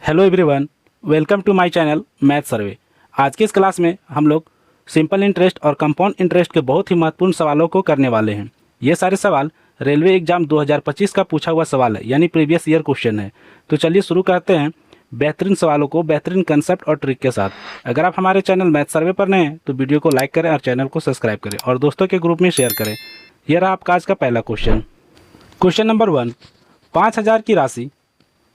Hello everyone, welcome to my channel math survey. आज की इस क्लास में हम लोग सिंपल इंटरेस्ट और कंपाउंड इंटरेस्ट के बहुत ही महत्वपूर्ण सवालों को करने वाले हैं। ये सारे सवाल रेलवे एग्जाम 2025 का पूछा हुआ सवाल है, यानी प्रीवियस ईयर क्वेश्चन है। तो चलिए शुरू करते हैं बेहतरीन सवालों को बेहतरीन कंसेप्ट और ट्रिक के साथ। अगर आप हमारे चैनल मैथ सर्वे पर नए हैं तो वीडियो को लाइक करें और चैनल को सब्सक्राइब करें और दोस्तों के ग्रुप में शेयर करें। यह रहा आपका आज का पहला क्वेश्चन। क्वेश्चन नंबर 1, 5,000 की राशि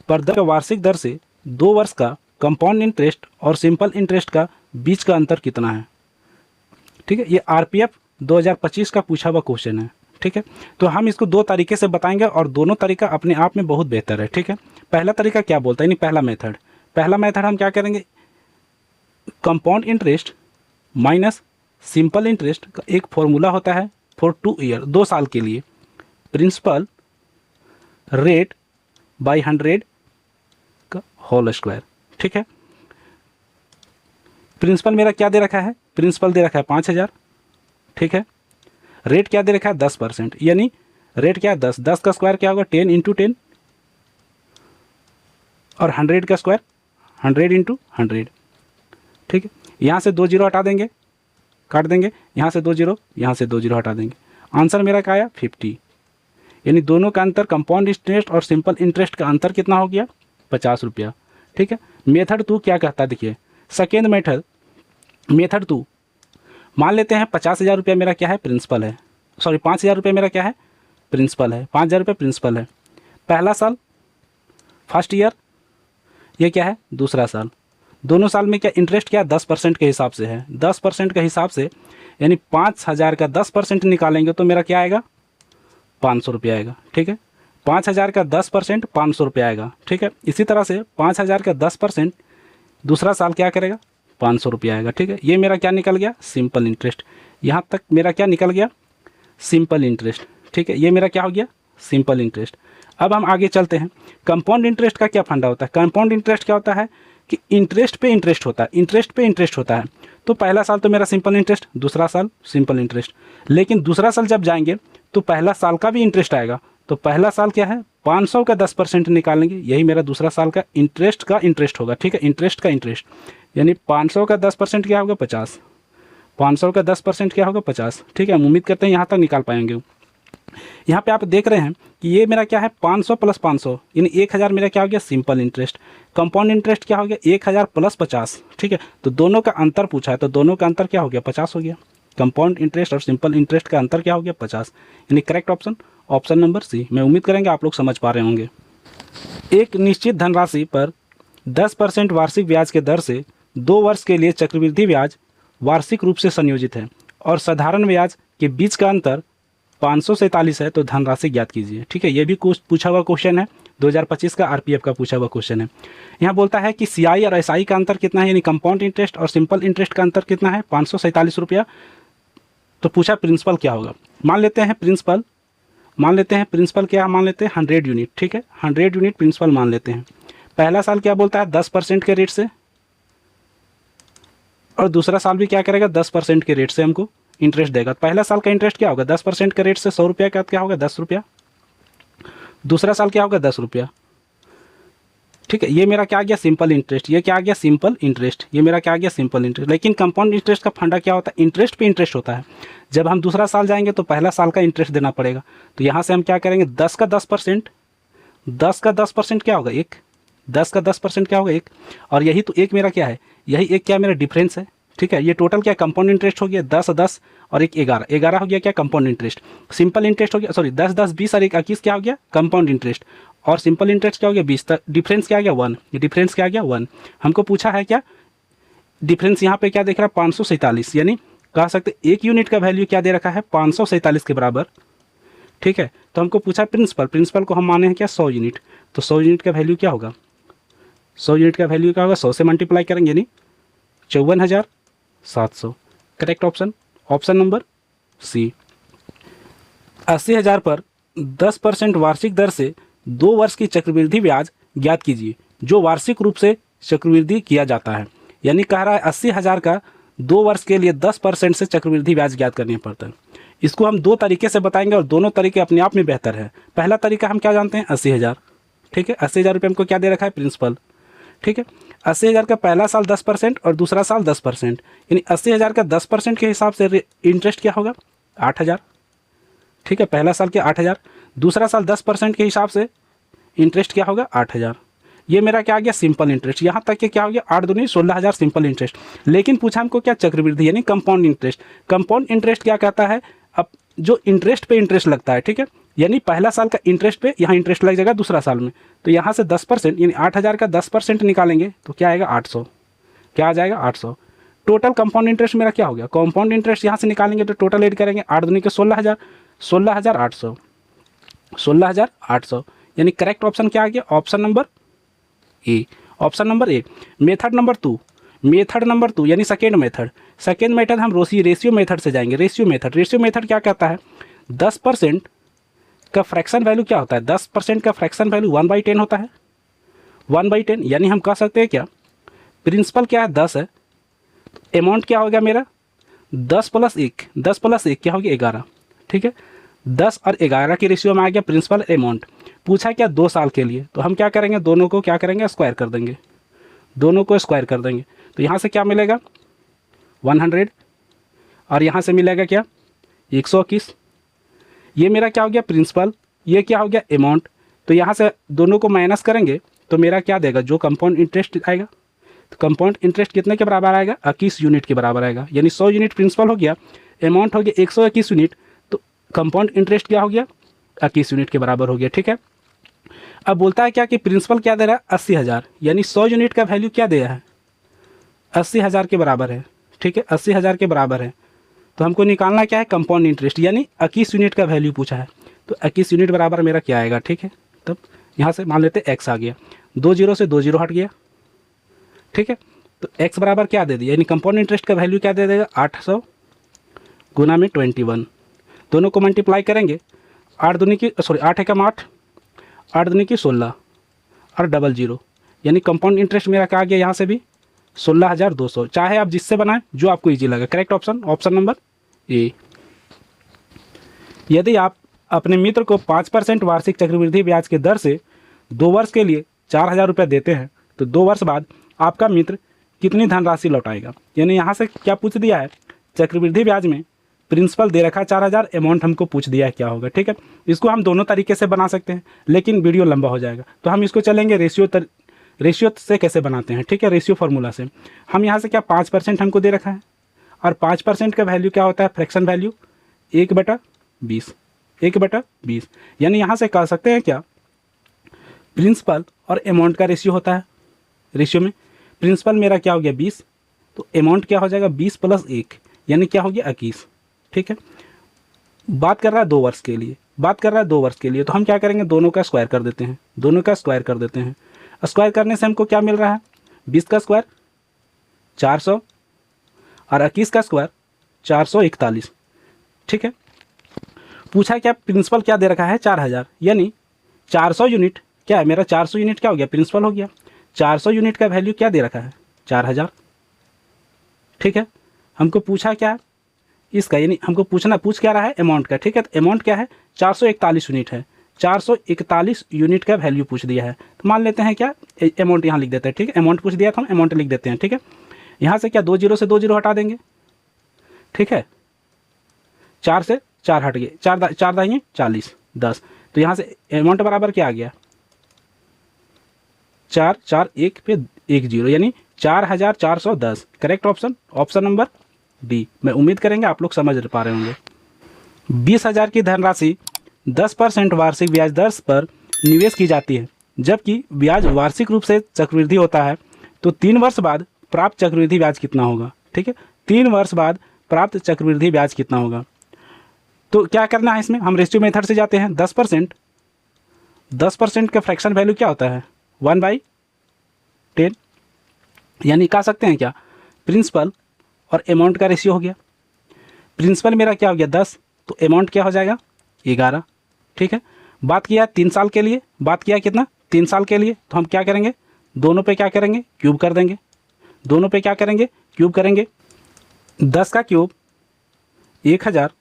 पर वार्षिक दर से 2 वर्ष का कंपाउंड इंटरेस्ट और सिंपल इंटरेस्ट का बीच का अंतर कितना है। ठीक है, ये आरपीएफ 2025 का पूछा हुआ क्वेश्चन है। ठीक है, तो हम इसको दो तरीके से बताएंगे और दोनों तरीका अपने आप में बहुत बेहतर है। ठीक है, पहला तरीका क्या बोलता है, यानी पहला मेथड हम क्या करेंगे, compound interest minus simple interest का एक फॉर्मूला होता है फॉर 2 ईयर, 2 साल के लिए, प्रिंसिपल रेट बाई 100 का होल स्क्वायर। ठीक है, प्रिंसिपल मेरा क्या दे रखा है, प्रिंसिपल दे रखा है 5,000। ठीक है, रेट क्या दे रखा है 10%, यानी रेट क्या है 10, 10 का स्क्वायर क्या होगा 10 इंटू 10, और 100 का स्क्वायर 100 इंटू 100। ठीक है, यहाँ से 2 जीरो हटा देंगे, काट देंगे, यहाँ से 2 जीरो, यहाँ से 2 जीरो हटा देंगे। आंसर मेरा क्या आया 50, यानी दोनों का अंतर, कंपाउंड इंटरेस्ट और सिंपल इंटरेस्ट का अंतर कितना हो गया 50 रुपया। ठीक है, मेथड 2 क्या कहता है, देखिए सेकेंड मेथड 2, मान लेते हैं 50,000 रुपया मेरा क्या है प्रिंसिपल है, सॉरी 5,000 रुपया मेरा क्या है प्रिंसिपल है, 5,000 रुपये प्रिंसिपल है। पहला साल फर्स्ट ईयर, ये क्या है दूसरा साल। दोनों साल में क्या इंटरेस्ट क्या 10% के हिसाब से है, 10% के हिसाब से, यानी 5,000 का 10% निकालेंगे तो मेरा क्या आएगा 500 रुपया आएगा। ठीक है, 5,000 का 10% 500 रुपया आएगा। ठीक है, इसी तरह से 5,000 का 10% दूसरा साल क्या करेगा 500 रुपया आएगा। ठीक है, ये मेरा क्या निकल गया सिंपल इंटरेस्ट, यहाँ तक मेरा क्या निकल गया सिंपल इंटरेस्ट। ठीक है, ये मेरा क्या हो गया सिंपल इंटरेस्ट। अब हम आगे चलते हैं, कंपाउंड इंटरेस्ट का क्या फंडा होता है। कंपाउंड इंटरेस्ट क्या होता है कि इंटरेस्ट पे इंटरेस्ट होता है, इंटरेस्ट पे इंटरेस्ट होता है। तो पहला साल तो मेरा सिंपल इंटरेस्ट, दूसरा साल सिंपल इंटरेस्ट, लेकिन दूसरा साल जब जाएंगे तो पहला साल का भी इंटरेस्ट आएगा। तो पहला साल क्या है 500 का 10% निकालेंगे, यही मेरा दूसरा साल का इंटरेस्ट होगा। ठीक है, इंटरेस्ट का इंटरेस्ट, यानी 500 का 10% क्या होगा 50, 500 का 10% क्या होगा 50। ठीक है, हम उम्मीद करते हैं यहाँ तक निकाल पाएंगे। यहाँ पे आप देख रहे हैं कि ये मेरा क्या है 500 प्लस 500, यानी 1,000 मेरा क्या हो गया सिंपल इंटरेस्ट। कंपाउंड इंटरेस्ट क्या हो गया 1,000 प्लस 50। ठीक है, तो दोनों का अंतर पूछा है, तो दोनों का अंतर क्या हो गया 50 हो गया। कंपाउंड इंटरेस्ट और सिंपल इंटरेस्ट का अंतर क्या हो गया 50, यानी करेक्ट ऑप्शन नंबर सी। मैं उम्मीद करेंगे आप लोग समझ पा रहे होंगे। एक निश्चित धनराशि पर 10% वार्षिक ब्याज के दर से 2 वर्ष के लिए चक्रवृद्धि ब्याज वार्षिक रूप से संयोजित है और साधारण ब्याज के बीच का अंतर 547 है, तो धनराशि ज्ञात कीजिए। ठीक है, ये भी कुछ पूछा हुआ क्वेश्चन है, 2025 का आरपीएफ का पूछा हुआ क्वेश्चन है। यहाँ बोलता है कि सीआई और एसआई का अंतर कितना है, यानी कंपाउंड इंटरेस्ट और सिंपल इंटरेस्ट का अंतर कितना है 547 रुपया। तो पूछा प्रिंसिपल क्या होगा, मान लेते हैं प्रिंसिपल क्या मान लेते हैं 100 यूनिट। ठीक है, 100 यूनिट प्रिंसिपल मान लेते हैं। पहला साल क्या बोलता है 10% के रेट से, और दूसरा साल भी क्या करेगा 10% के रेट से हमको इंटरेस्ट देगा। पहला साल का इंटरेस्ट क्या होगा 10% के रेट से 100 रुपया का क्या होगा 10 रुपया, दूसरा साल क्या होगा 10 रुपया। ठीक है, ये मेरा क्या आ गया सिंपल इंटरेस्ट, ये क्या आ गया सिंपल इंटरेस्ट, ये मेरा क्या आ गया सिंपल इंटरेस्ट। लेकिन कंपाउंड इंटरेस्ट का फंडा क्या होता है, इंटरेस्ट पे इंटरेस्ट होता है। जब हम दूसरा साल जाएंगे तो पहला साल का इंटरेस्ट देना पड़ेगा, तो यहाँ से हम क्या करेंगे 10 का 10%, 10 का 10% क्या होगा 1, 10 का 10% क्या होगा 1, और यही तो एक मेरा क्या है, यही एक क्या मेरा डिफरेंस है। ठीक है, ये टोटल क्या कंपाउंड इंटरेस्ट हो गया 10 10 और 1 11, 11 हो गया क्या कंपाउंड इंटरेस्ट। सिंपल इंटरेस्ट हो गया, सॉरी 10 10 20 और 1 21 क्या हो गया कंपाउंड इंटरेस्ट, और सिंपल इंटरेस्ट क्या हो गया 20, तक डिफरेंस क्या आ गया 1, ये डिफरेंस क्या आ गया 1। हमको पूछा है क्या डिफरेंस, यहाँ पे क्या देख रहा है 547, यानी कह सकते एक यूनिट का वैल्यू क्या दे रखा है 547 के बराबर। ठीक है, तो हमको पूछा प्रिंसिपल को हम माने हैं क्या 100 यूनिट, तो 100 यूनिट का वैल्यू क्या होगा 100 यूनिट का वैल्यू क्या होगा 100 से मल्टीप्लाई करेंगे, यानी 54,700। करेक्ट ऑप्शन नंबर सी। 80,000 पर 10% वार्षिक दर से 2 वर्ष की चक्रवृद्धि ब्याज ज्ञात कीजिए जो वार्षिक रूप से चक्रवृद्धि किया जाता है। यानी कह रहा है 80,000 का 2 वर्ष के लिए 10% से चक्रवृद्धि ब्याज ज्ञात करना पड़ता है। इसको हम 2 तरीके से बताएंगे और दोनों तरीके अपने आप में बेहतर है। पहला तरीका हम क्या जानते हैं 80,000। ठीक है, 80,000 रुपये हमको क्या दे रखा है प्रिंसिपल। ठीक है। 80,000 का पहला साल 10% और दूसरा साल 10%, यानी 80,000 का 10% के हिसाब से इंटरेस्ट क्या होगा 8,000, ठीक है। पहला साल क्या 8,000, दूसरा साल 10% के हिसाब से इंटरेस्ट क्या होगा 8,000। ये मेरा क्या आ गया सिंपल इंटरेस्ट। यहाँ तक के क्या हो गया 8 दूनी 16,000 सिंपल इंटरेस्ट। लेकिन पूछा हमको क्या चक्रवृद्धि यानी कंपाउंड इंटरेस्ट। कंपाउंड इंटरेस्ट क्या कहता है, अब जो इंटरेस्ट पे इंटरेस्ट लगता है, ठीक है, यानी पहला साल का इंटरेस्ट पे यहाँ इंटरेस्ट लग जाएगा दूसरा साल में, तो यहाँ से 10% यानी 8,000 का 10% निकालेंगे तो क्या आएगा 800, क्या आ जाएगा 800। टोटल कंपाउंड इंटरेस्ट मेरा क्या हो गया, कंपाउंड इंटरेस्ट यहाँ से निकालेंगे तो टोटल ऐड करेंगे 8 दूनी के 16,000, 16,800, 16,800, यानी करेक्ट ऑप्शन क्या आ गया option number A, option number A. Method number two यानी सेकेंड मेथड हम रेशियो मेथड से जाएंगे। रेशियो मेथड क्या कहता है 10% का फ्रैक्शन वैल्यू क्या होता है, 10% का फ्रैक्शन वैल्यू 1/10 होता है, 1/10, यानी हम कह सकते हैं क्या प्रिंसिपल क्या है 10 है, तो अमाउंट क्या होगा मेरा 10 + 1 क्या होगी 11, ठीक है। 10 और 11 की रेशियो में आ गया प्रिंसिपल अमाउंट। पूछा क्या 2 साल के लिए, तो हम क्या करेंगे दोनों को क्या करेंगे स्क्वायर कर देंगे, दोनों को स्क्वायर कर देंगे, तो यहाँ से क्या मिलेगा 100 और यहाँ से मिलेगा क्या 121। ये मेरा क्या हो गया प्रिंसिपल, ये क्या हो गया अमाउंट, तो यहाँ से दोनों को माइनस करेंगे तो मेरा क्या देगा जो कंपाउंड इंटरेस्ट आएगा, तो कंपाउंड इंटरेस्ट कितने के बराबर आएगा 21 यूनिट के बराबर आएगा, यानी 100 यूनिट प्रिंसिपल हो गया, अमाउंट हो गया 121 यूनिट, तो कंपाउंड इंटरेस्ट क्या हो गया 21 यूनिट के बराबर हो गया, ठीक है। अब बोलता है क्या कि प्रिंसिपल क्या दे रहा है 80,000, यानी 100 यूनिट का वैल्यू क्या दे रहा है 80,000 के बराबर है, ठीक है, 80,000 के बराबर है, तो हमको निकालना क्या है कंपाउंड इंटरेस्ट, यानी 21 यूनिट का वैल्यू पूछा है, तो 21 यूनिट बराबर मेरा क्या आएगा, ठीक है। तब यहाँ से मान लेते x आ गया, 2 0 से 2 0 हट गया, ठीक है, तो x बराबर क्या दे दिया, यानी कंपाउंड इंटरेस्ट का वैल्यू क्या दे देगा 800 गुना में 21, दोनों को मल्टीप्लाई करेंगे 8 दूनी की 8 एकम 8, 8 दूनी की 16 और 00, यानी कंपाउंड इंटरेस्ट मेरा क्या आ गया यहाँ से भी 16,200। चाहे आप जिससे बनाएं जो आपको इजी लगे, करेक्ट ऑप्शन नंबर ए। यदि आप अपने मित्र को 5% वार्षिक चक्रवृद्धि ब्याज के दर से 2 वर्ष के लिए 4,000 रुपये देते हैं, तो 2 वर्ष बाद आपका मित्र कितनी धनराशि लौटाएगा। यानी यहाँ से क्या पूछ दिया है चक्रवृद्धि ब्याज में प्रिंसिपल दे रखा है 4,000, अमाउंट हमको पूछ दिया है क्या होगा, ठीक है। इसको हम दोनों तरीके से बना सकते हैं, लेकिन वीडियो लंबा हो जाएगा, तो हम इसको चलेंगे रेशियो से कैसे बनाते हैं, ठीक है, रेशियो फार्मूला से। हम यहाँ से क्या 5% हमको दे रखा है, और 5% का वैल्यू क्या होता है फ्रैक्शन वैल्यू 1/20, 1/20, यानी यहाँ से कह सकते हैं क्या प्रिंसिपल और अमाउंट का रेशियो होता है। रेशियो में प्रिंसिपल मेरा क्या हो गया 20, तो अमाउंट क्या हो जाएगा 20 + 1, यानी क्या हो गया 21, ठीक है। बात कर रहा है 2 वर्ष के लिए, तो हम क्या करेंगे दोनों का स्क्वायर कर देते हैं, स्क्वायर करने से हमको क्या मिल रहा है 20 का स्क्वायर 400 और 21 का स्क्वायर 441, ठीक है। पूछा क्या प्रिंसिपल क्या दे रखा है 4,000, यानी 400 यूनिट क्या है मेरा 400 यूनिट क्या हो गया प्रिंसिपल हो गया, 400 यूनिट का वैल्यू क्या दे रखा है 4,000, ठीक है। हमको पूछा क्या इसका, यानी हमको पूछ क्या रहा है अमाउंट का, ठीक है, तो अमाउंट क्या है 441 यूनिट है, 441 यूनिट का वैल्यू पूछ दिया है, तो मान लेते हैं क्या अमाउंट यहाँ लिख देते हैं, ठीक है, अमाउंट पूछ दिया तो हम अमाउंट लिख देते हैं, ठीक है। यहाँ से क्या 2 0 से 2 0 हटा देंगे, ठीक है, 4 से 4 हट गए, 4 दाएंगे 40 10, तो यहाँ से अमाउंट बराबर क्या आ गया 4 4 1 पे 1 0, यानी 4,410, करेक्ट ऑप्शन नंबर डी। मैं उम्मीद करेंगे आप लोग समझ पा रहे होंगे। 20,000 की धनराशि 10% वार्षिक ब्याज दर पर निवेश की जाती है, जबकि ब्याज वार्षिक रूप से चक्रवृद्धि होता है, तो 3 वर्ष बाद प्राप्त चक्रवृद्धि ब्याज कितना होगा, ठीक है, 3 वर्ष बाद प्राप्त चक्रवृद्धि ब्याज कितना होगा। तो क्या करना है इसमें, हम रेशियो मेथड से जाते हैं। 10% का फ्रैक्शन वैल्यू क्या होता है 1/10, यानी कह सकते हैं क्या प्रिंसिपल और अमाउंट का रेशियो हो गया। प्रिंसिपल मेरा क्या हो गया 10, तो अमाउंट क्या हो जाएगा 11, ठीक है। बात किया 3 साल के लिए, बात किया कितना 3 साल के लिए, तो हम क्या करेंगे दोनों पे क्या करेंगे क्यूब कर देंगे, दोनों पे क्या करेंगे क्यूब करेंगे। 10 का क्यूब 1000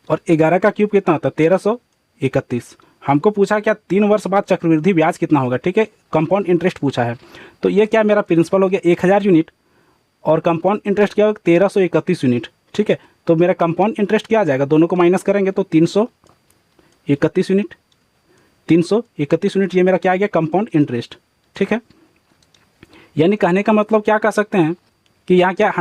और 11 का क्यूब कितना होता है 1331, हमको पूछा क्या 3 वर्ष बाद चक्रवृद्धि ब्याज कितना होगा, ठीक है, कंपाउंड इंटरेस्ट पूछा है। तो ये क्या मेरा प्रिंसिपल हो गया 1000 यूनिट और कंपाउंड इंटरेस्ट क्या होगा 1331 यूनिट, ठीक है। तो मेरा कंपाउंड इंटरेस्ट क्या आ जाएगा, दोनों को माइनस करेंगे तो 331 यूनिट, 331 यूनिट ये मेरा क्या आ गया कंपाउंड इंटरेस्ट, ठीक है। यानी कहने का मतलब क्या कह सकते हैं कि यहाँ क्या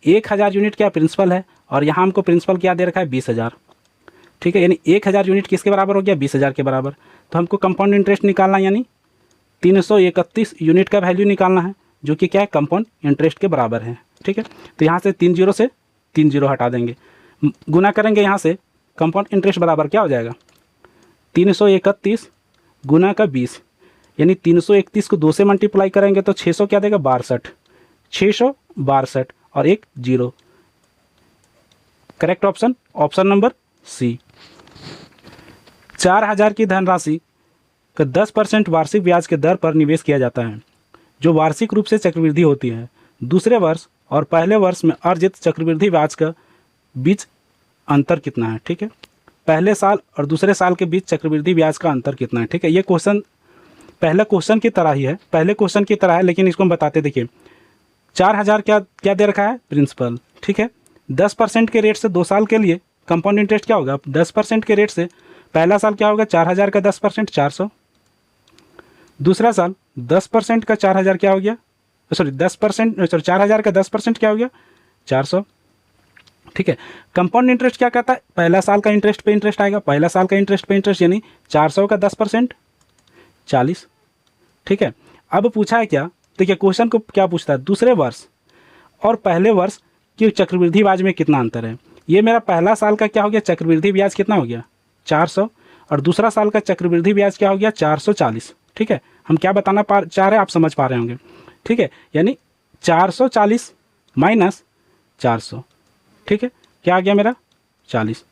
1000 यूनिट क्या प्रिंसिपल है और यहाँ हमको प्रिंसिपल क्या दे रखा है 20,000, ठीक है। यानी 1000 यूनिट किसके बराबर हो गया 20,000 के बराबर। तो हमको कंपाउंड इंटरेस्ट निकालना है, यानी 331 यूनिट का वैल्यू निकालना है जो कि क्या है कंपाउंड इंटरेस्ट के बराबर है, ठीक है। तो यहाँ से 3 जीरो से 3 जीरो हटा देंगे, गुना करेंगे यहाँ से कंपाउंड इंटरेस्ट बराबर क्या हो जाएगा 331 गुना का 20, यानी 331 को 2 से मल्टीप्लाई करेंगे तो 600 क्या देगा 62, 662 और एक zero. Correct option option number C. 4000 की धनराशि का 10% वार्षिक ब्याज के दर पर निवेश किया जाता है जो वार्षिक रूप से चक्रवृद्धि होती है। दूसरे वर्ष और पहले वर्ष में अर्जित चक्रवृद्धि ब्याज का बीच अंतर कितना है, ठीक है। पहले साल और दूसरे साल के बीच चक्रवृद्धि ब्याज का अंतर कितना है, ठीक है। ये क्वेश्चन पहले क्वेश्चन की तरह ही है, पहले क्वेश्चन की तरह है, लेकिन इसको हम बताते देखिए 4000 क्या दे रखा है प्रिंसिपल, ठीक है। 10% के रेट से 2 साल के लिए कंपाउंड इंटरेस्ट क्या होगा 10% के रेट से पहला साल क्या होगा 4000 का 10% 400, दूसरा साल 10% का 4000 क्या हो गया, सॉरी 10% सॉरी 4000 का 10% क्या हो गया 400, ठीक है। कंपाउंड इंटरेस्ट क्या कहता है पहला साल का इंटरेस्ट पे इंटरेस्ट आएगा, पहला साल का इंटरेस्ट पे इंटरेस्ट यानी 400 का 10% 40, ठीक है। अब पूछा है क्या, देखिए क्वेश्चन को क्या पूछता है दूसरे वर्ष और पहले वर्ष की चक्रवृद्धि ब्याज में कितना अंतर है। ये मेरा पहला साल का क्या हो गया चक्रवृद्धि ब्याज कितना हो गया 400 और दूसरा साल का चक्रवृद्धि ब्याज क्या हो गया 440, ठीक है। हम क्या बताना चाह रहे हैं आप समझ पा रहे होंगे, ठीक है। यानी 440 माइनस 400, ठीक है, क्या आ गया मेरा 40,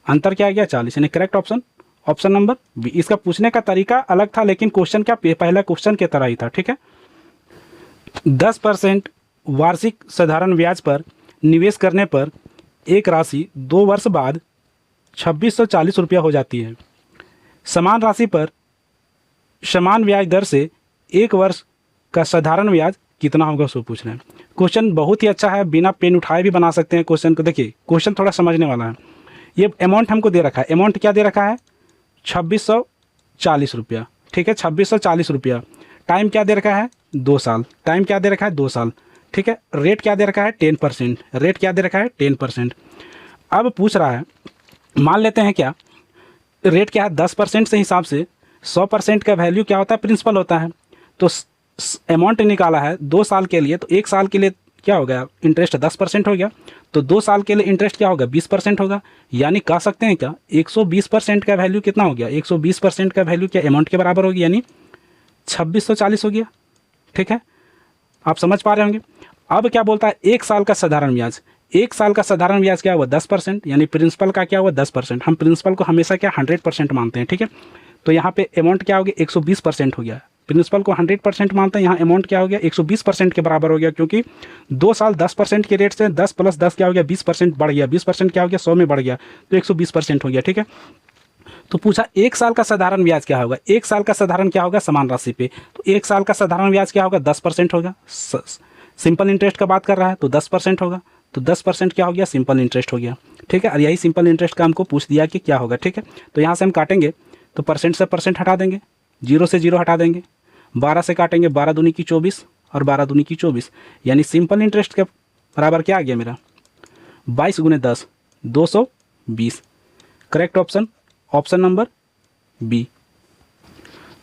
अंतर क्या आ गया 40, यानी correct option option number B. इसका पूछने का तरीका अलग था लेकिन क्वेश्चन क्या पहला क्वेश्चन की तरह ही था, ठीक है। 10% वार्षिक साधारण ब्याज पर निवेश करने पर एक राशि 2 वर्ष बाद 2640 रुपया हो जाती है। समान राशि पर समान ब्याज दर से 1 वर्ष का साधारण ब्याज कितना होगा उसको पूछ रहे हैं। क्वेश्चन बहुत ही अच्छा है, बिना पेन उठाए भी बना सकते हैं क्वेश्चन को। देखिए क्वेश्चन थोड़ा समझने वाला है। ये अमाउंट हमको दे रखा है, अमाउंट क्या दे रखा है 2640 रुपया, ठीक है, 2640 रुपया। टाइम क्या दे रखा है 2 साल, टाइम क्या दे रखा है 2 साल, ठीक है। रेट क्या दे रखा है 10%, रेट क्या दे रखा है 10%। अब पूछ रहा है मान लेते हैं क्या रेट क्या है 10% से हिसाब से 100% का वैल्यू क्या होता है प्रिंसिपल होता है। तो अमाउंट निकाला है 2 साल के लिए, तो 1 साल के लिए क्या हो गया इंटरेस्ट 10% हो गया, तो 2 साल के लिए इंटरेस्ट क्या होगा 20% होगा। यानी कह सकते हैं क्या 120% का वैल्यू कितना हो गया 120% का वैल्यू क्या अमाउंट के बराबर होगी, यानी 2640 हो गया, ठीक है। आप समझ पा रहे होंगे। अब क्या बोलता है 1 साल का साधारण ब्याज, 1 साल का साधारण ब्याज क्या हुआ 10%, यानी प्रिंसिपल का क्या हुआ 10%। हम प्रिंसिपल को हमेशा क्या 100% मानते हैं, ठीक है। तो यहाँ पे अमाउंट क्या हो गया 120% हो गया, प्रिंसिपल को 100% मानते हैं, यहाँ अमाउंट क्या हो गया 120% के बराबर हो गया, क्योंकि 2 साल 10% के रेट से 10 + 10 क्या हो गया 20% बढ़ गया, 20% क्या हो गया 100 में बढ़ गया, तो 120% हो गया, ठीक है। तो पूछा 1 साल का साधारण ब्याज क्या होगा, 1 साल का साधारण क्या होगा समान राशि पे, तो 1 साल का साधारण ब्याज क्या होगा 10% होगा। सिंपल इंटरेस्ट का बात कर रहा है तो 10% होगा, तो 10% क्या हो गया सिंपल इंटरेस्ट हो गया, ठीक है। और यही सिंपल इंटरेस्ट का हमको पूछ दिया कि क्या होगा, ठीक है। तो यहाँ से हम काटेंगे तो परसेंट से परसेंट हटा देंगे, 0 से 0 हटा देंगे, 12 से काटेंगे 12 दूनी की 24 और 12 दूनी की 24, यानी सिंपल इंटरेस्ट के बराबर क्या आ गया मेरा 22 × 10 220। Correct option option number B.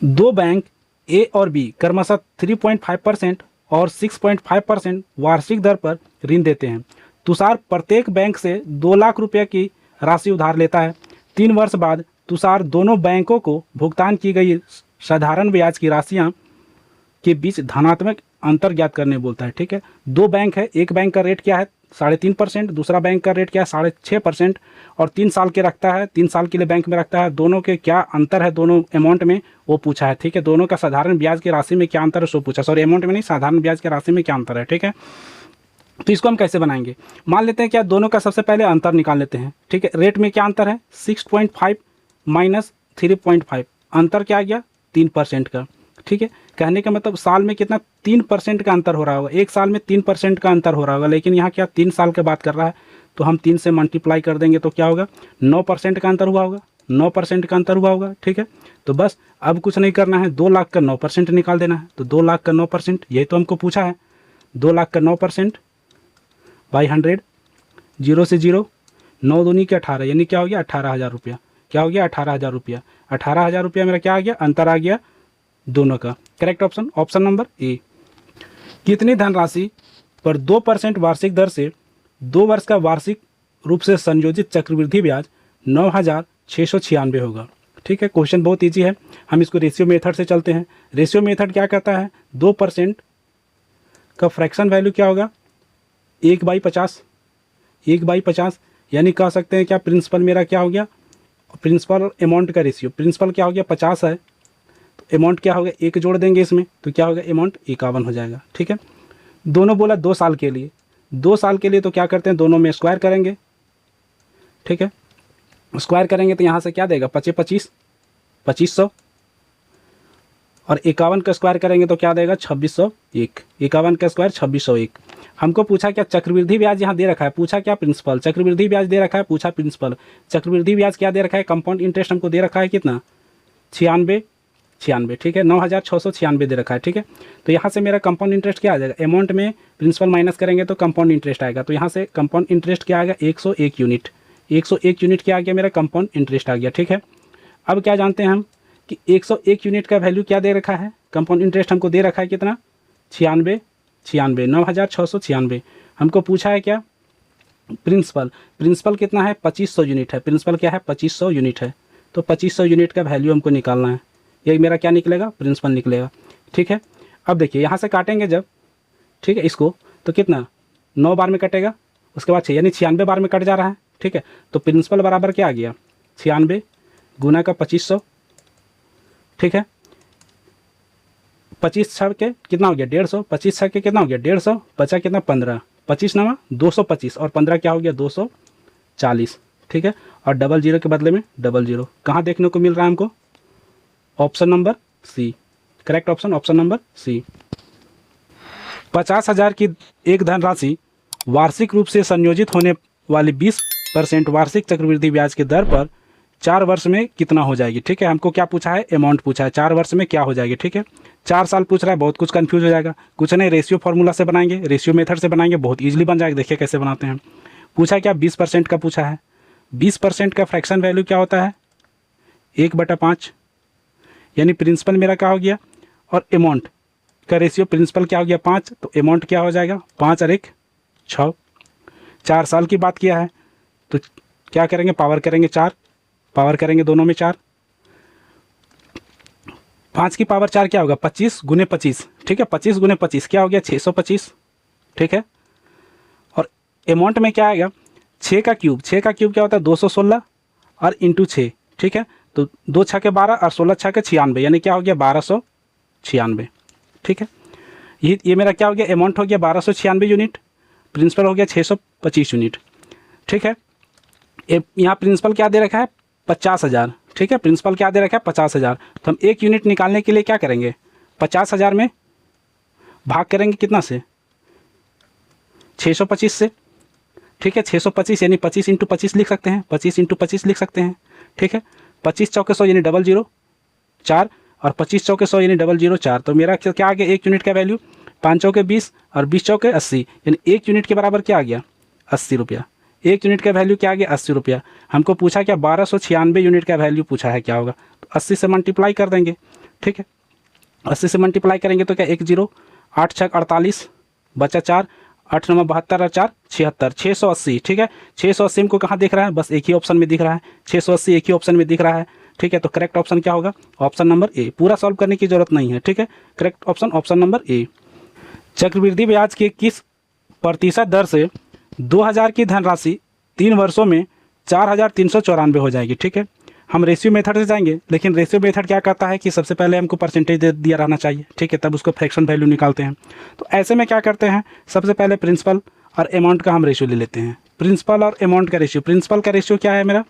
2 bank A और बी क्रमशः 3.5% और 6.5% वार्षिक दर पर ऋण देते हैं। तुषार प्रत्येक बैंक से 2 लाख रुपये की राशि उधार लेता है। 3 वर्ष बाद तुषार दोनों बैंकों को भुगतान की गई साधारण ब्याज की राशियां के बीच धनात्मक अंतर ज्ञात करने बोलता है, ठीक है। 2 बैंक है, एक बैंक का रेट क्या है 3.5%, दूसरा बैंक का रेट क्या है 6.5% और 3 साल के रखता है, 3 साल के लिए बैंक में रखता है। दोनों के क्या अंतर है दोनों अमाउंट में वो पूछा है, ठीक है। दोनों का साधारण ब्याज की राशि में क्या अंतर है सो पूछा, सॉरी अमाउंट में नहीं, साधारण ब्याज की राशि में क्या अंतर है, ठीक है। तो इसको हम कैसे बनाएंगे, मान लेते हैं क्या दोनों का सबसे पहले अंतर निकाल लेते हैं, ठीक है। रेट में क्या अंतर है 6.5 माइनस 3.5, अंतर क्या आ गया 3% का। ठीक है, कहने का मतलब साल में कितना 3% का अंतर हो रहा होगा, एक साल में 3% का अंतर हो रहा होगा, लेकिन यहाँ क्या 3 साल के बात कर रहा है, तो हम 3 से मल्टीप्लाई कर देंगे तो क्या होगा 9% का अंतर हुआ होगा, 9% का अंतर हुआ होगा। ठीक है, तो बस अब कुछ नहीं करना है, 2 लाख का 9% निकाल देना है। तो 2 लाख का 9%, यही तो हमको पूछा है, 2 लाख का 9% बाई 100, 0 से 0, 9 दूनी के 18, यानी क्या हो गया 18,000 रुपया। क्या हो गया 18,000 रुपया। 18,000 रुपया मेरा क्या आ गया, अंतर आ गया दोनों का। Correct option, option number A. कितनी धनराशि पर 2% वार्षिक दर से 2 वर्ष का वार्षिक रूप से संयोजित चक्रवृद्धि ब्याज 9,696 होगा। ठीक है, क्वेश्चन बहुत इजी है, हम इसको रेशियो मेथड से चलते हैं। रेशियो मेथड क्या कहता है, 2% का फ्रैक्शन वैल्यू क्या होगा 1/50, 1/50, यानी कह सकते हैं क्या प्रिंसिपल मेरा क्या हो गया, प्रिंसिपल और अमाउंट का रेशियो, प्रिंसिपल क्या हो गया 50 है, तो अमाउंट क्या होगा 1 जोड़ देंगे इसमें, तो क्या होगा अमाउंट 51 हो जाएगा। ठीक है, दोनों बोला 2 साल के लिए, 2 साल के लिए तो क्या करते हैं दोनों में स्क्वायर करेंगे। ठीक है, स्क्वायर करेंगे तो यहाँ से क्या देगा 25 25 2500, और 51 का स्क्वायर करेंगे तो क्या देगा 2601, 51 का स्क्वायर 2601। हमको पूछा क्या चक्रवृद्धि ब्याज यहाँ दे रखा है, पूछा क्या प्रिंसिपल, चक्रवृद्धि ब्याज दे रखा है, पूछा प्रिंसिपल। चक्रवृद्धि ब्याज क्या दे रखा है, कंपाउंड इंटरेस्ट हमको दे रखा है कितना 96, ठीक है, 9,696 दे रखा है। ठीक है, तो यहाँ से मेरा कंपाउंड इंटरेस्ट क्या आ जाएगा, अमाउंट में प्रिंसिपल माइनस करेंगे तो कंपाउंड इंटरेस्ट आएगा, तो यहाँ से कंपाउंड इंटरेस्ट क्या आएगा 101 यूनिट, 101 यूनिट क्या आ गया मेरा कंपाउंड इंटरेस्ट आ गया। ठीक है, अब क्या जानते हैं हम कि 101 यूनिट का वैल्यू क्या दे रखा है, कंपाउंड इंटरेस्ट हमको दे रखा है कितना 96, 9,696। हमको पूछा है क्या प्रिंसिपल, प्रिंसिपल कितना है 2500 यूनिट है, प्रिंसिपल क्या है 2500 यूनिट है, तो 2500 यूनिट का वैल्यू हमको निकालना है, ये मेरा क्या निकलेगा प्रिंसिपल निकलेगा। ठीक है, अब देखिए यहाँ से काटेंगे जब, ठीक है, इसको तो कितना 9 बार में कटेगा, उसके बाद 6 यानी 96 बार में कट जा रहा है। ठीक है, तो प्रिंसिपल बराबर क्या आ गया 96 गुना का 2500। ठीक है, 25 छः के कितना हो गया 150, 25 छः के कितना हो गया 150, बचा कितना 15, 25 नवा 225 और 15 क्या हो गया 240। ठीक है, और 00 के बदले में 00 कहाँ देखने को मिल रहा है हमको, option number C. Correct option, option number C. 50,000 की एक धनराशि वार्षिक रूप से संयोजित होने वाली 20% वार्षिक चक्रवृद्धि ब्याज की दर पर 4 वर्ष में कितना हो जाएगी। ठीक है, हमको क्या पूछा है अमाउंट पूछा है, 4 वर्ष में क्या हो जाएगी। ठीक है, 4 साल पूछ रहा है, बहुत कुछ कंफ्यूज हो जाएगा, कुछ नहीं रेशियो फार्मूला से बनाएंगे, रेशियो मेथड से बनाएंगे, बहुत ईजिली बन जाएगा। देखिए कैसे बनाते हैं। पूछा क्या 20% का पूछा है, 20% का फ्रैक्शन वैल्यू क्या होता है 1/5, यानी प्रिंसिपल मेरा क्या हो गया और अमाउंट का रेशियो, प्रिंसिपल क्या हो गया 5, तो अमाउंट क्या हो जाएगा 5 और 1 6। 4 साल की बात किया है तो क्या करेंगे पावर करेंगे 4, पावर करेंगे दोनों में 4, 5 की पावर 4 क्या होगा 25 गुने 25। ठीक है, 25 गुने 25 क्या हो गया 625। ठीक है, और अमाउंट में क्या आएगा 6 का क्यूब, 6 का क्यूब क्या होता है 216 और इंटू 6। ठीक है, तो 2 6 के 12 और 16 6 के 96, यानी क्या हो गया 1296। ठीक है, ये मेरा क्या हो गया अमाउंट हो गया 1296 यूनिट, प्रिंसिपल हो गया 625 यूनिट। ठीक है, यहाँ प्रिंसिपल क्या दे रखा है 50,000। ठीक है, प्रिंसिपल क्या दे रखा है 50,000, तो हम 1 यूनिट निकालने के लिए क्या करेंगे 50,000 में भाग करेंगे कितना से 625 से। ठीक है, 625 यानी 25 × 25 लिख सकते हैं, 25 × 25 लिख सकते हैं। ठीक है, 25 चौके 100 यानी 00 4 और 25 चौके 100 यानी 00 4, तो मेरा क्या आ गया 1 यूनिट का वैल्यू 5 चौके 20 और 20 चौके 80, यानी 1 यूनिट के बराबर क्या आ गया 80 रुपया। 1 यूनिट का वैल्यू क्या आ गया 80 रुपया। हमको पूछा क्या 1296 यूनिट का वैल्यू पूछा है, क्या होगा तो 80 से मल्टीप्लाई कर देंगे। ठीक है, 80 से मल्टीप्लाई करेंगे तो क्या 10, 8 6 48 बचा 4, 8 9 72 और 4 76, 680। ठीक है, 680 को कहाँ दिख रहा है, बस एक ही ऑप्शन में दिख रहा है, 680 एक ही ऑप्शन में दिख रहा है। ठीक है, तो करेक्ट ऑप्शन क्या होगा ऑप्शन नंबर ए, पूरा सॉल्व करने की जरूरत नहीं है। ठीक है, correct option option number A. चक्रवृद्धि ब्याज के किस प्रतिशत दर से 2000 की धनराशि 3 वर्षों में 4394 हो जाएगी। ठीक है, हम रेशियो मेथड से जाएंगे, लेकिन रेशियो मेथड क्या करता है कि सबसे पहले हमको परसेंटेज दे दिया रहना चाहिए। ठीक है, तब उसको फ्रैक्शन वैल्यू निकालते हैं। तो ऐसे में क्या करते हैं सबसे पहले प्रिंसिपल और अमाउंट का हम रेशियो ले लेते हैं। प्रिंसिपल और अमाउंट का रेशियो, प्रिंसिपल का रेशियो क्या है मेरा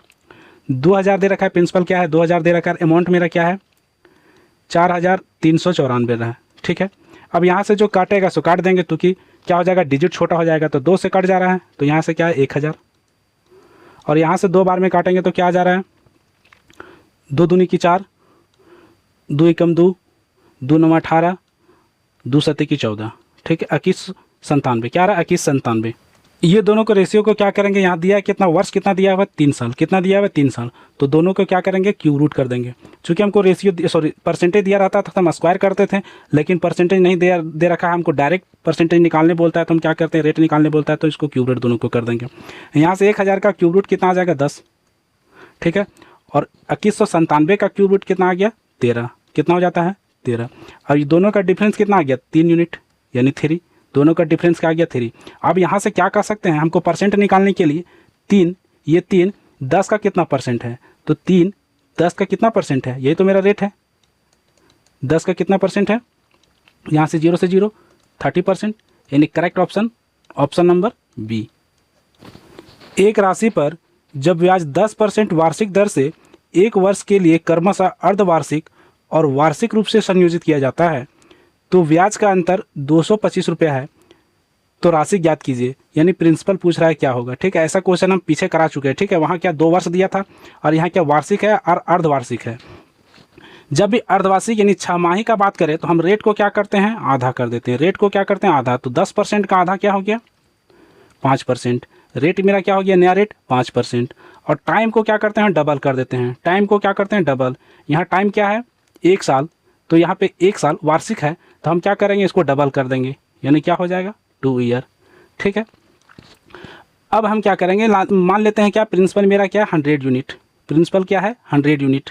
2000 दे रखा है, प्रिंसिपल क्या है 2000 दे रखा है, अमाउंट मेरा क्या है 4394 रहा है। ठीक है, अब यहाँ से जो काटेगा सो काट देंगे, तो कि क्या हो जाएगा, डिजिट छोटा हो जाएगा, तो 2 से कट जा रहा है, तो यहाँ से क्या है 1000, और यहाँ से 2 बार में काटेंगे तो क्या आ जा रहा है 2 दूनी की 4, 2 एकम 2, 2 9 18, 2 7 की 14। ठीक है, 2197 क्या रहा है 2197। ये दोनों को रेशियो को क्या करेंगे, यहाँ दिया है कितना वर्ष, कितना दिया हुआ 3 साल, कितना दिया हुआ 3 साल, तो दोनों को क्या करेंगे क्यूब रूट कर देंगे। चूँकि हमको रेशियो सॉरी परसेंटेज दिया रहता था तो हम स्क्वायर करते थे, लेकिन परसेंटेज नहीं दे रखा है, हमको डायरेक्ट परसेंटेज निकालने बोलता है, तो हम क्या करते हैं रेट निकालने बोलता है, तो इसको क्यूब रूट दोनों को कर देंगे। यहाँ से 1000 का क्यूब रूट कितना आ जाएगा 10। ठीक है, और 2197 का क्यूब रूट कितना आ गया 13, कितना हो जाता है 13। और ये दोनों का डिफरेंस कितना आ गया 3 यूनिट यानी 3, दोनों का डिफरेंस क्या आ गया 3। अब यहाँ से क्या कर सकते हैं, हमको परसेंट निकालने के लिए 3, ये 3 10 का कितना परसेंट है, तो 3 10 का कितना परसेंट है, यही तो मेरा रेट है, 10 का कितना परसेंट है, यहाँ से 0 से 0 30%, यानी correct option option number B. एक राशि पर जब ब्याज 10% वार्षिक दर से 1 वर्ष के लिए क्रमशः अर्धवार्षिक और वार्षिक रूप से संयोजित किया जाता है, तो ब्याज का अंतर 225 रुपया है, तो राशि ज्ञात कीजिए। यानी प्रिंसिपल पूछ रहा है क्या होगा। ठीक है, ऐसा क्वेश्चन हम पीछे करा चुके हैं। ठीक है, वहाँ क्या 2 वर्ष दिया था और यहाँ क्या वार्षिक है और अर्धवार्षिक है। जब भी अर्धवार्षिक यानी 6 माही का बात करें तो हम रेट को क्या करते हैं आधा कर देते हैं, रेट को क्या करते हैं आधा, तो 10% का आधा क्या हो गया 5%, रेट मेरा क्या हो गया नया रेट 5%, और टाइम को क्या करते हैं डबल कर देते हैं, टाइम को क्या करते हैं डबल, यहाँ टाइम क्या है 1 साल, तो यहाँ पे 1 साल वार्षिक है, तो हम क्या करेंगे इसको डबल कर देंगे, यानी क्या हो जाएगा 2 ईयर। ठीक है, अब हम क्या करेंगे मान लेते हैं क्या प्रिंसिपल मेरा क्या 100 यूनिट, प्रिंसिपल क्या है 100 यूनिट।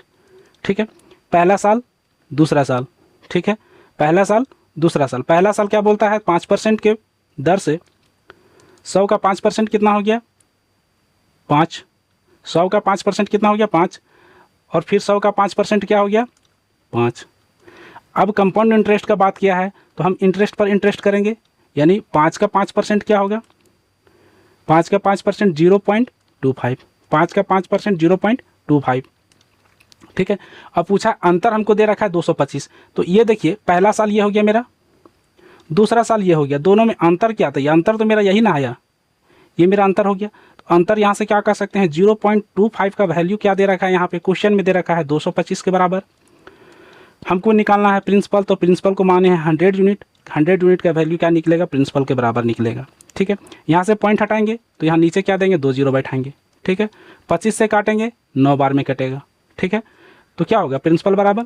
ठीक है, पहला साल दूसरा साल। ठीक है, पहला साल दूसरा साल, पहला साल क्या बोलता है 5% के दर से 100 का 5% कितना हो गया 5, 100 का 5% कितना हो गया 5, और फिर 100 का 5% क्या हो गया 5। अब कंपाउंड इंटरेस्ट का बात किया है तो हम इंटरेस्ट पर इंटरेस्ट करेंगे, यानी 5 का 5% क्या होगा 5 का 5% 0.25, 5 का 5% 0.25। ठीक है, अब पूछा अंतर हमको दे रखा है 225, तो ये देखिए पहला साल ये हो गया मेरा, दूसरा साल ये हो गया, दोनों में अंतर क्या था, ये अंतर तो मेरा यही ना आया, ये मेरा अंतर हो गया। तो अंतर यहाँ से क्या कर सकते हैं 0.25 का वैल्यू क्या दे रखा है, यहाँ पे क्वेश्चन में दे रखा है 225 के बराबर। हमको निकालना है प्रिंसिपल, तो प्रिंसिपल को माने हैं 100 यूनिट, 100 यूनिट का वैल्यू क्या निकलेगा प्रिंसिपल के बराबर निकलेगा। ठीक है, यहाँ से पॉइंट हटाएंगे तो यहाँ नीचे क्या देंगे 2 जीरो बैठाएंगे। ठीक है, 25 से काटेंगे 9 बार में कटेगा। ठीक है, तो क्या होगा प्रिंसिपल बराबर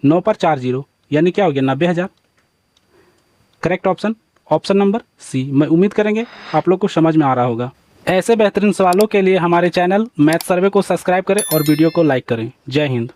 9 पर 4 जीरो, यानी क्या हो गया 90,000। Correct option option number C. मैं उम्मीद करेंगे आप लोग को समझ में आ रहा होगा। ऐसे बेहतरीन सवालों के लिए हमारे चैनल मैथ सर्वे को सब्सक्राइब करें और वीडियो को लाइक करें। जय हिंद।